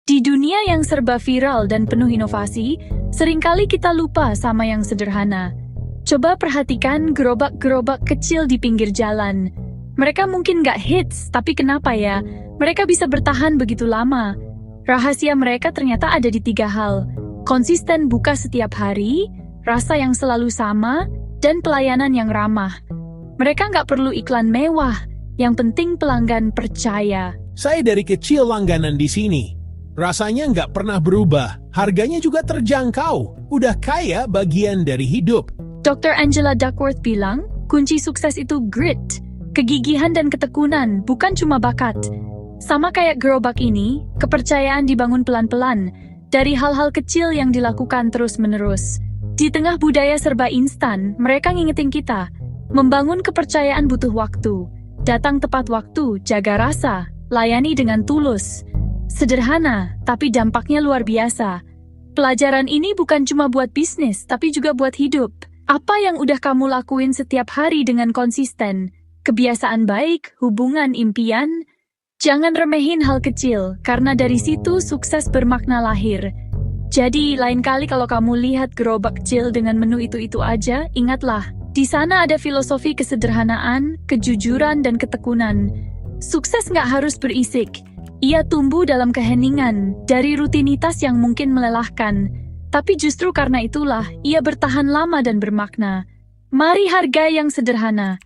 Di dunia yang serba viral dan penuh inovasi, seringkali kita lupa sama yang sederhana. Coba perhatikan gerobak-gerobak kecil di pinggir jalan. Mereka mungkin nggak hits, tapi kenapa ya? Mereka bisa bertahan begitu lama. Rahasia mereka ternyata ada di 3 hal. Konsisten buka setiap hari, rasa yang selalu sama, dan pelayanan yang ramah. Mereka nggak perlu iklan mewah, yang penting pelanggan percaya. Saya dari kecil langganan di sini. Rasanya nggak pernah berubah, harganya juga terjangkau. Udah kaya bagian dari hidup. Dr. Angela Duckworth bilang, kunci sukses itu grit, kegigihan dan ketekunan, bukan cuma bakat. Sama kayak gerobak ini, kepercayaan dibangun pelan-pelan, dari hal-hal kecil yang dilakukan terus-menerus. Di tengah budaya serba instan, mereka ngingetin kita, membangun kepercayaan butuh waktu, datang tepat waktu, jaga rasa, layani dengan tulus. Sederhana, tapi dampaknya luar biasa. Pelajaran ini bukan cuma buat bisnis, tapi juga buat hidup. Apa yang udah kamu lakuin setiap hari dengan konsisten? Kebiasaan baik, hubungan, impian? Jangan remehin hal kecil, karena dari situ sukses bermakna lahir. Jadi, lain kali kalau kamu lihat gerobak kecil dengan menu itu-itu aja, ingatlah, di sana ada filosofi kesederhanaan, kejujuran, dan ketekunan. Sukses nggak harus berisik. Ia tumbuh dalam keheningan, dari rutinitas yang mungkin melelahkan. Tapi justru karena itulah, ia bertahan lama dan bermakna. Mari hargai yang sederhana.